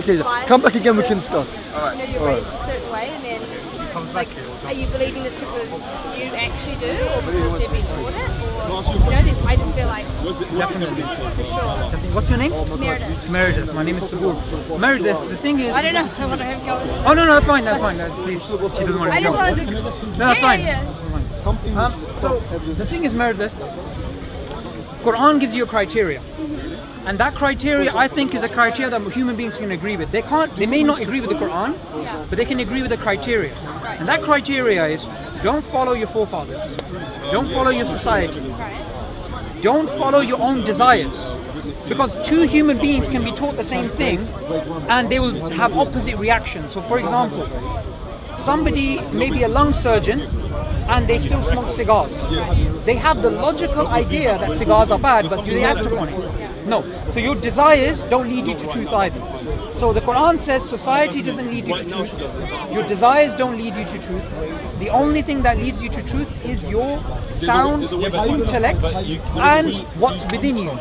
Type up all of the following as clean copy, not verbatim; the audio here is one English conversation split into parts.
okay. Come back again, we can discuss. You're raised a certain way, and then like, are you believing this because you actually do, or because they've been taught it, or this? I just feel like Definitely. for sure. What's your name? Meredith. Meredith. My name is Subboor. Meredith, the thing is... I don't know. I want to have go. Oh, no, that's fine. Please. She doesn't want I to just go. wanted to. No, that's fine. Yeah. So, the thing is, Meredith, Quran gives you a criteria. And that criteria, I think, is a criteria that human beings can agree with. They may not agree with the Quran, but they can agree with the criteria. And that criteria is, don't follow your forefathers. Don't follow your society. Don't follow your own desires. Because two human beings can be taught the same thing, and they will have opposite reactions. So, for example, somebody may be a lung surgeon, and they still smoke cigars. They have the logical idea that cigars are bad, but do they act upon it? No. So your desires don't lead you to truth either. So the Quran says society doesn't lead you to truth. Your desires don't lead you to truth. The only thing that leads you to truth is your sound intellect and what's within you.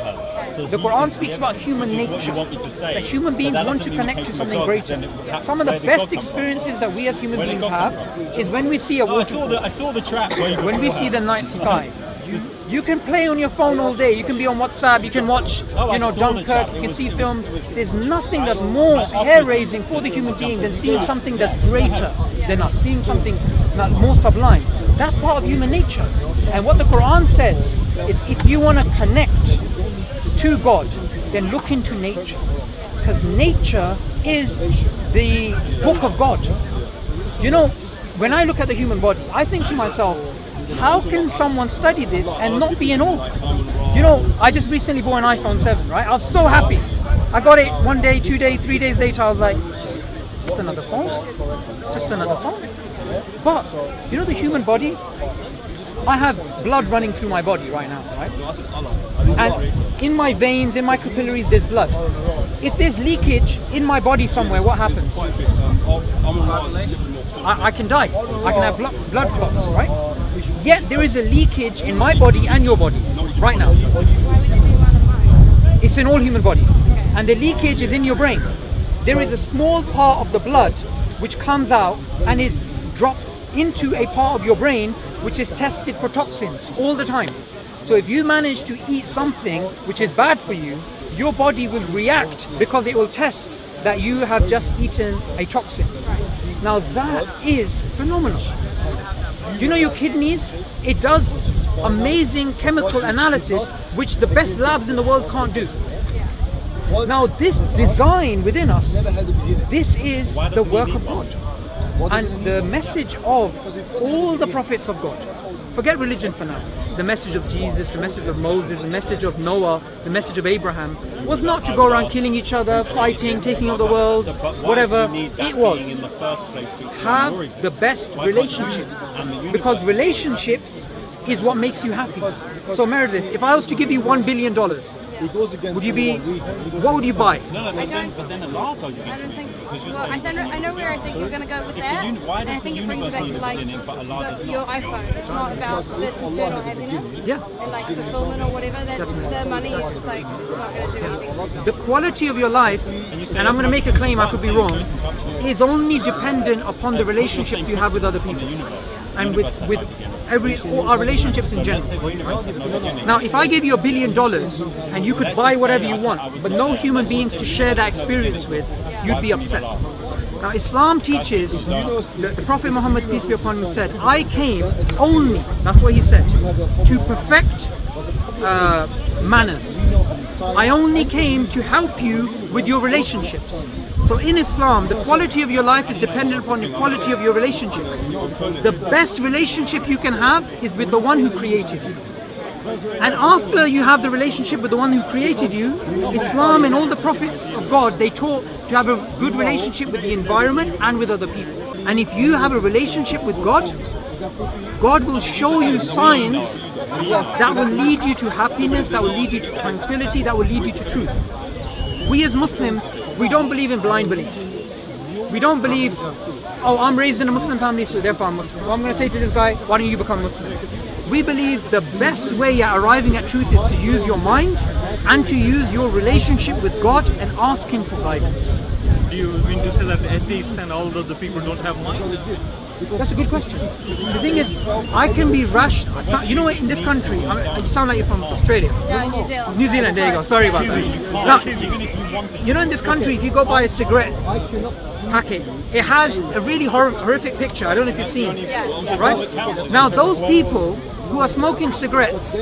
The Quran speaks about human nature, that human beings want to connect to something greater. Some of the best experiences that we as human beings have is when we see a waterfall, when we see the night sky. You can play on your phone all day, you can be on WhatsApp, you can watch, Dunkirk, you can see films. There's nothing that's more hair-raising for the human being than seeing something that's greater than us, seeing something that's more sublime. That's part of human nature. And what the Quran says is, if you want to connect to God, then look into nature. Because nature is the book of God. When I look at the human body, I think to myself, how can someone study this and not be in awe? I just recently bought an iPhone 7, right? I was so happy. I got it 1 day, 2 days, 3 days later, I was like, just another phone? Just another phone? But, the human body, I have blood running through my body right now, right? And in my veins, in my capillaries, there's blood. If there's leakage in my body somewhere, what happens? I can die. I can have blood clots, right? Yet there is a leakage in my body and your body right now. It's in all human bodies. And the leakage is in your brain. There is a small part of the blood which comes out and drops into a part of your brain which is tested for toxins all the time. So if you manage to eat something which is bad for you, your body will react because it will test that you have just eaten a toxin. Now that is phenomenal. Your kidneys, it does amazing chemical analysis which the best labs in the world can't do. Now this design within us, this is the work of God. And the message of all the prophets of God, forget religion for now, the message of Jesus, the message of Moses, the message of Noah, the message of Abraham, was not to go around killing each other, fighting, taking over the world, whatever. It was have the best relationship, because relationships is what makes you happy. So Meredith, if I was to give you $1 billion, would you be? What would you buy? I don't think. Well, I know where I think you're going to go with that, and I think it brings it back to your iPhone. It's not about this eternal happiness, and fulfillment or whatever. That's the money. It's not going to do anything. The quality of your life, and I'm going to make a claim, I could be wrong, is only dependent upon the relationships you have with other people, and with all our relationships in general. Right? Now, if I gave you $1 billion and you could buy whatever you want, but no human beings to share that experience with, you'd be upset. Now, Islam teaches, the Prophet Muhammad, peace be upon him, said, I came only, that's what he said, to perfect manners. I only came to help you with your relationships. So in Islam, the quality of your life is dependent upon the quality of your relationships. The best relationship you can have is with the one who created you. And after you have the relationship with the one who created you, Islam and all the prophets of God, they taught to have a good relationship with the environment and with other people. And if you have a relationship with God, God will show you signs that will lead you to happiness, that will lead you to tranquility, that will lead you to truth. We as Muslims, we don't believe in blind belief. We don't believe, oh, I'm raised in a Muslim family, so therefore I'm Muslim. Well, I'm going to say to this guy, why don't you become Muslim? We believe the best way at arriving at truth is to use your mind and to use your relationship with God and ask Him for guidance. do you mean to say that atheists and all the other people don't have mind? That's a good question. The thing is, I can be rushed. You know what, in this country, you sound like you're from Australia. No, New Zealand. New Zealand, there you go. Sorry about that. Now, you know, in this country, if you go buy a cigarette packet, it has a really horrific picture. I don't know if you've seen it. Yeah. Right? Now, those people who are smoking cigarettes,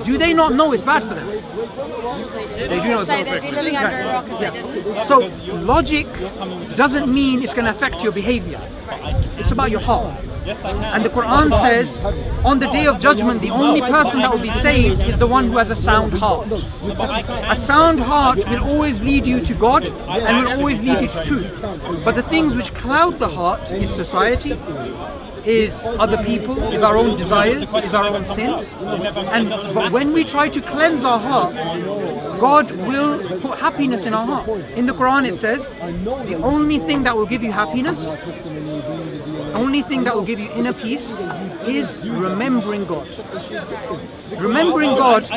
do they not know it's bad for them? They do know it's Say bad for they're them. living under a rock if they didn't. So, logic doesn't mean it's going to affect your behavior. It's about your heart. And the Quran says, on the day of judgment, the only person that will be saved is the one who has a sound heart. A sound heart will always lead you to God and will always lead you to truth. But the things which cloud the heart is society, is other people, is our own desires, is our own sins. But when we try to cleanse our heart, God will put happiness in our heart. In the Quran it says, the only thing that will give you happiness, only thing that will give you inner peace is remembering God. Remembering God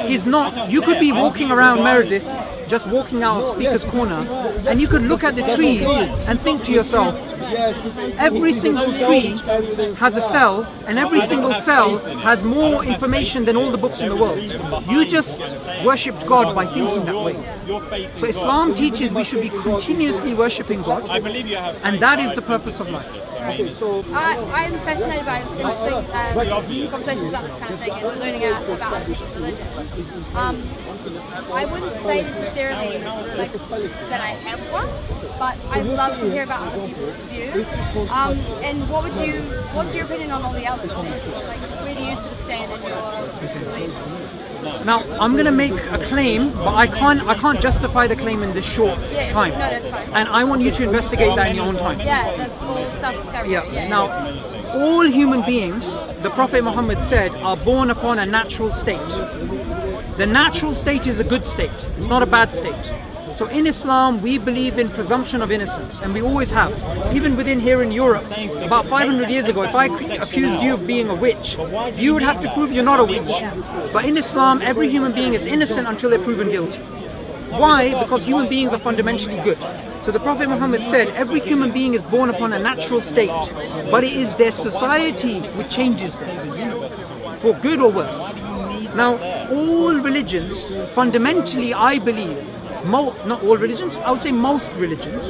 is not, you could be walking around Meredith, just walking out of Speaker's Corner, and you could look at the trees and think to yourself, every single tree has a cell, and every single cell has more information than all the books in the world. You just worshipped God by thinking that way. So Islam teaches we should be continuously worshipping God, and that is the purpose of life. I'm fascinated by interesting conversations about this kind of thing and learning out about other people's religions. I wouldn't say necessarily like that I have one, but I love to hear about other people's views. And what's your opinion on all the others? Like, where do you sort of stand in your beliefs? Now, I'm going to make a claim, but I can't justify the claim in this short time. No, that's fine. And I want you to investigate that in your own time. Yeah, that's all self-discovery. Yeah. Now, all human beings, the Prophet Muhammad said, are born upon a natural state. The natural state is a good state. It's not a bad state. So in Islam, we believe in presumption of innocence, and we always have. Even within here in Europe, about 500 years ago, if I accused you of being a witch, you would have to prove you're not a witch. But in Islam, every human being is innocent until they're proven guilty. Why? Because human beings are fundamentally good. So the Prophet Muhammad said, every human being is born upon a natural state, but it is their society which changes them, for good or worse. Now, all religions, fundamentally, I believe, not all religions, I would say most religions,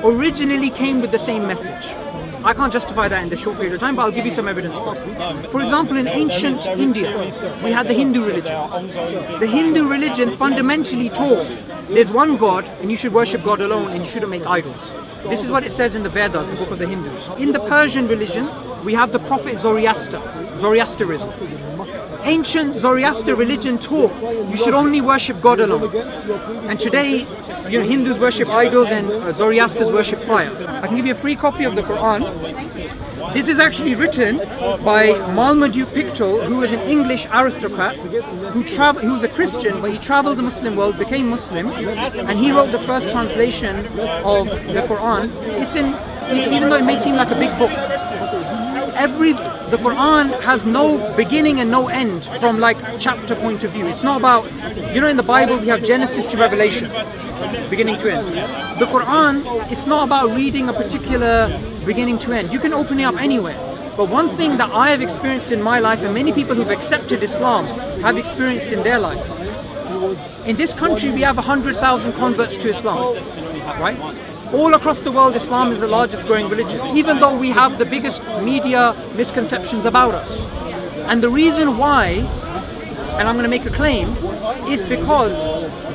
originally came with the same message. I can't justify that in this short period of time, but I'll give you some evidence for it. For example, in ancient India, we had the Hindu religion. The Hindu religion fundamentally taught there's one God, and you should worship God alone, and you shouldn't make idols. This is what it says in the Vedas, the book of the Hindus. In the Persian religion, we have the prophet Zoroastrianism. Ancient Zoroaster religion taught you should only worship God alone. And today, Hindus worship idols and Zoroasters worship fire. I can give you a free copy of the Quran. This is actually written by Marmaduke Pictou, who was an English aristocrat who was a Christian, but he traveled the Muslim world, became Muslim, and he wrote the first translation of the Quran. Even though it may seem like a big book, the Quran has no beginning and no end from like chapter point of view. It's not about, in the Bible we have Genesis to Revelation, beginning to end. The Quran, it's not about reading a particular beginning to end. You can open it up anywhere. But one thing that I have experienced in my life, and many people who've accepted Islam have experienced in their life, in this country we have 100,000 converts to Islam, right? All across the world, Islam is the largest growing religion, even though we have the biggest media misconceptions about us. And the reason why, and I'm going to make a claim, is because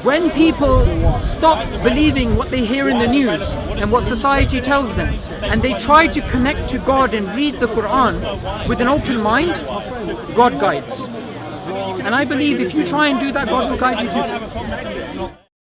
when people stop believing what they hear in the news and what society tells them, and they try to connect to God and read the Quran with an open mind, God guides. And I believe if you try and do that, God will guide you too.